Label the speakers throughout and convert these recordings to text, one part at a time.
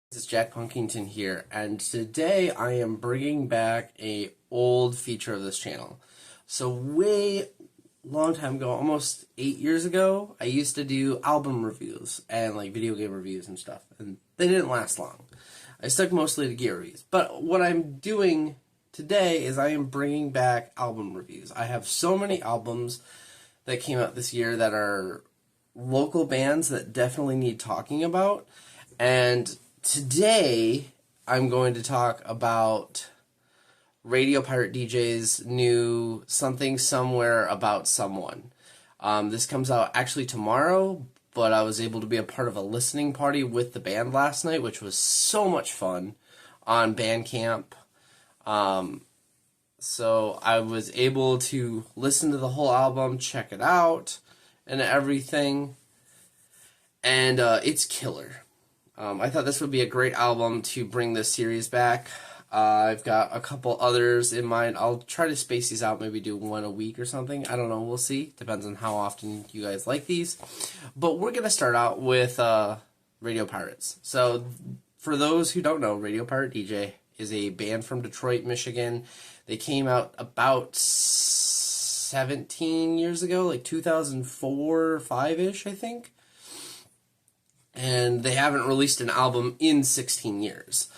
Speaker 1: This is Jack Punkington here, and today I am bringing back a old feature of this channel. So way long time ago, almost 8 years ago, I used to do album reviews and like video game reviews and stuff, and they didn't last long. I stuck mostly to gear reviews, but what I'm doing today is I am bringing back album reviews. I have so many albums that came out this year that are local bands that definitely need talking about, and today, I'm going to talk about Radio Pirate DJ's new Something Somewhere About Someone. This comes out actually tomorrow, but I was able to be a part of a listening party with the band last night, which was so much fun on Bandcamp. So I was able to listen to the whole album, check it out, and everything, and it's killer. I thought this would be a great album to bring this series back. I've got a couple others in mind. I'll try to space these out, maybe do one a week or something. I don't know, we'll see. Depends on how often you guys like these. But we're going to start out with Radio Pirates. So, for those who don't know, Radio Pirate DJ is a band from Detroit, Michigan. They came out about 17 years ago, like 2004 or 5-ish, I think. And they haven't released an album in 16 years.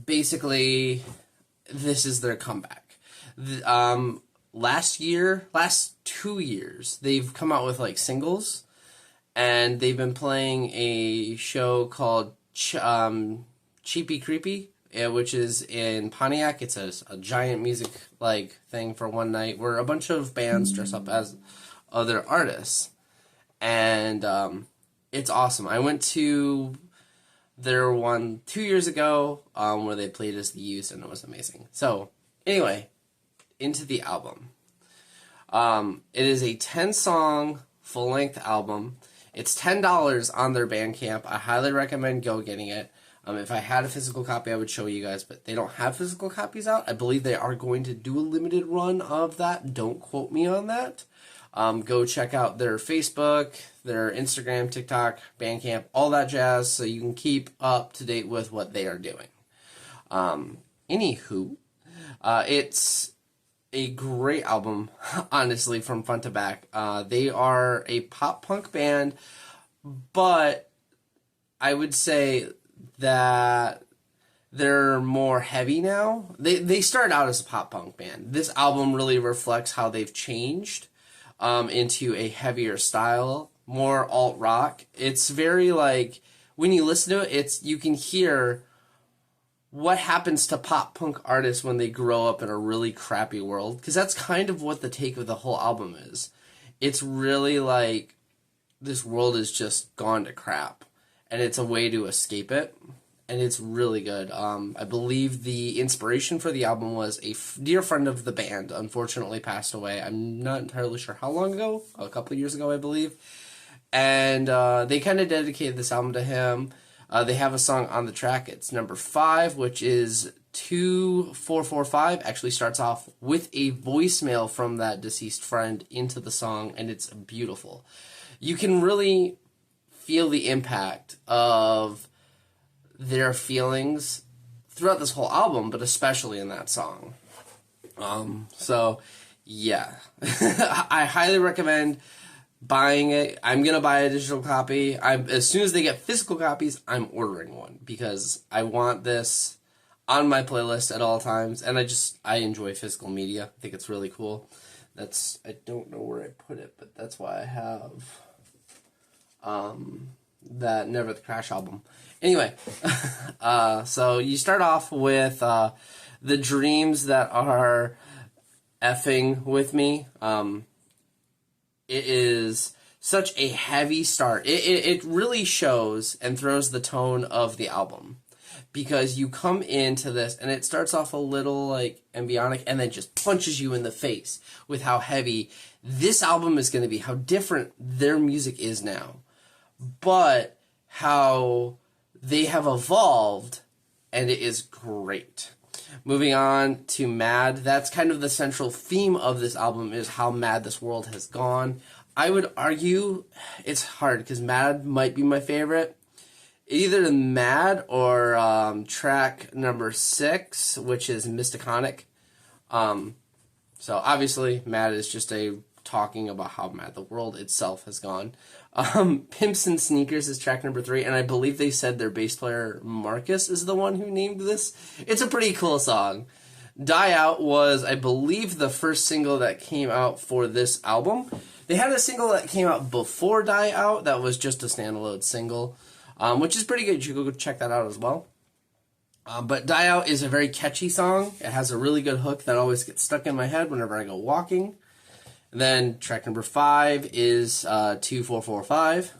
Speaker 1: Basically, this is their comeback. Last 2 years, they've come out with like singles, and they've been playing a show called Cheapy Creepy, which is in Pontiac. It's a giant music like thing for one night where a bunch of bands dress up as other artists. And it's awesome. I went to their one 2 years ago where they played as the Used, and it was amazing. So, anyway, into the album. It is a 10-song full-length album. It's $10 on their Bandcamp. I highly recommend getting it. If I had a physical copy, I would show you guys, but they don't have physical copies out. I believe they are going to do a limited run of that. Don't quote me on that. Go check out their Facebook, their Instagram, TikTok, Bandcamp, all that jazz, so you can keep up to date with what they are doing. Anywho, it's a great album, honestly, from front to back. They are a pop-punk band, but I would say that they're more heavy now. They started out as a pop-punk band. This album really reflects how they've changed into a heavier style, more alt-rock. It's very like, when you listen to it, you can hear what happens to pop-punk artists when they grow up in a really crappy world, because that's kind of what the take of the whole album is. It's really like, this world is just gone to crap, and it's a way to escape it. And it's really good. I believe the inspiration for the album was a dear friend of the band, unfortunately passed away. I'm not entirely sure how long ago, a couple of years ago, I believe. And they kind of dedicated this album to him. They have a song on the track. It's number 5, which is 2445. Actually starts off with a voicemail from that deceased friend into the song, and it's beautiful. You can really feel the impact of their feelings throughout this whole album, but especially in that song. So, yeah. I highly recommend buying it. I'm going to buy a digital copy. As soon as they get physical copies, I'm ordering one, because I want this on my playlist at all times, and I enjoy physical media. I think it's really cool. I don't know where I put it, but that's why I have that Never the Crash album. Anyway, so you start off with the Dreams That Are Effing With Me. It is such a heavy start. It really shows and throws the tone of the album, because you come into this and it starts off a little like embryonic and then just punches you in the face with how heavy this album is going to be, how different their music is now, but how they have evolved, and it is great. Moving on to Mad, that's kind of the central theme of this album, is how mad this world has gone. I would argue it's hard, because Mad might be my favorite. either Mad or track number 6, which is Mysticonic. So obviously, Mad is just a talking about how mad the world itself has gone. Pimps and Sneakers is track number 3, and I believe they said their bass player Marcus is the one who named this. It's a pretty cool song. Die Out was, I believe, the first single that came out for this album. They had a single that came out before Die Out that was just a standalone single, which is pretty good. You can go check that out as well. But Die Out is a very catchy song. It has a really good hook that always gets stuck in my head whenever I go walking. And then track number 5 is 2445.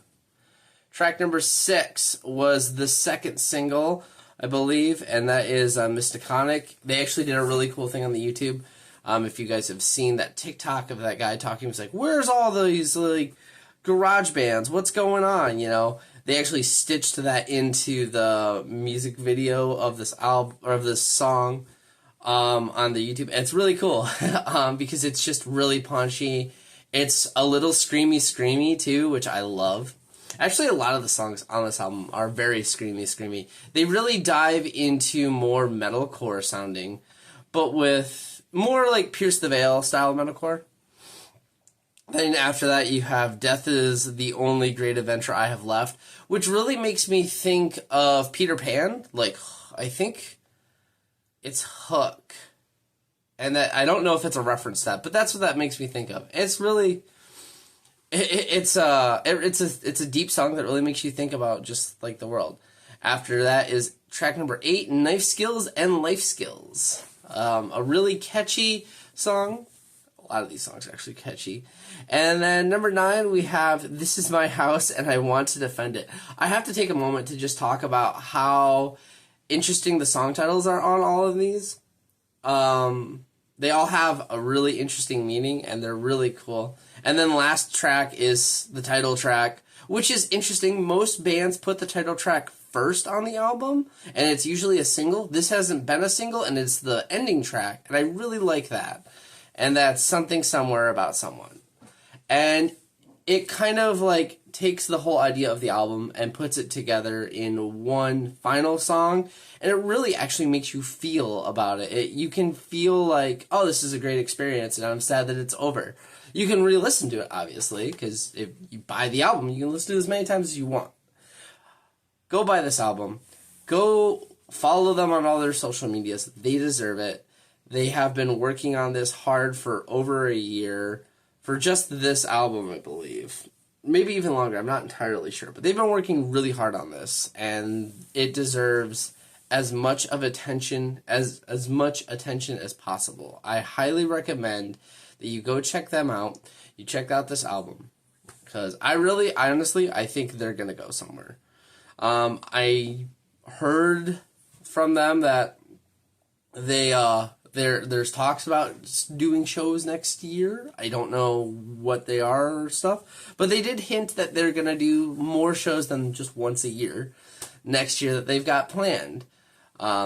Speaker 1: Track number 6 was the second single, I believe, and that is Mysticonic. They actually did a really cool thing on the YouTube. If you guys have seen that TikTok of that guy talking, he's like, "Where's all these like garage bands? What's going on?" You know, they actually stitched that into the music video of this album or of this song on the YouTube. It's really cool because it's just really punchy. It's a little screamy too, which I love. Actually, a lot of the songs on this album are very screamy. They really dive into more metalcore sounding, but with more like Pierce the Veil style metalcore. Then after that, you have Death is the Only Great Adventure I Have Left, which really makes me think of Peter Pan. Like, I think it's Hook. And that I don't know if it's a reference to that, but that's what that makes me think of. It's really... It's a deep song that really makes you think about just like the world. After that is track number 8, Knife Skills and Life Skills. A really catchy song. A lot of these songs are actually catchy. And then number 9, we have This Is My House and I Want to Defend It. I have to take a moment to just talk about how interesting the song titles are on all of these. They all have a really interesting meaning and they're really cool. And then last track is the title track, which is interesting. Most bands put the title track first on the album, and it's usually a single. This hasn't been a single, and it's the ending track, and I really like that. And that's Something Somewhere About Someone. And it kind of like takes the whole idea of the album and puts it together in one final song, and it really actually makes you feel about it. You can feel like, oh, this is a great experience, and I'm sad that it's over. You can re-listen to it, obviously, because if you buy the album, you can listen to it as many times as you want. Go buy this album. Go follow them on all their social medias. They deserve it. They have been working on this hard for over a year for just this album, I believe. Maybe even longer. I'm not entirely sure. But they've been working really hard on this, and it deserves as much of attention as possible. I highly recommend that you go check them out. You check out this album, because I honestly think they're gonna go somewhere. I heard from them that there's talks about doing shows next year. I don't know what they are or stuff, but they did hint that they're gonna do more shows than just once a year next year that they've got planned.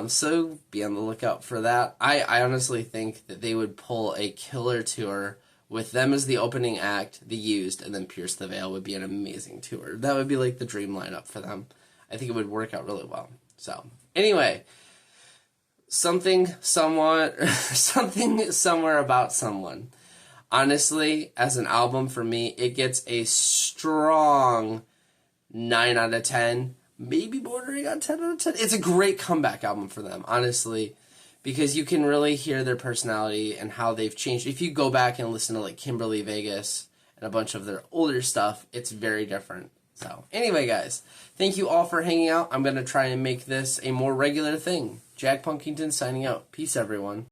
Speaker 1: So be on the lookout for that. I honestly think that they would pull a killer tour with them as the opening act, The Used, and then Pierce the Veil would be an amazing tour. That would be like the dream lineup for them. I think it would work out really well. So, anyway, Something Somewhere About Someone. Honestly, as an album for me, it gets a strong 9 out of 10. Maybe bordering on 10 out of 10. It's a great comeback album for them, honestly, because you can really hear their personality and how they've changed. If you go back and listen to like Kimberly Vegas and a bunch of their older stuff, it's very different. So, anyway, guys, thank you all for hanging out. I'm going to try and make this a more regular thing. Jack Punkington signing out. Peace, everyone.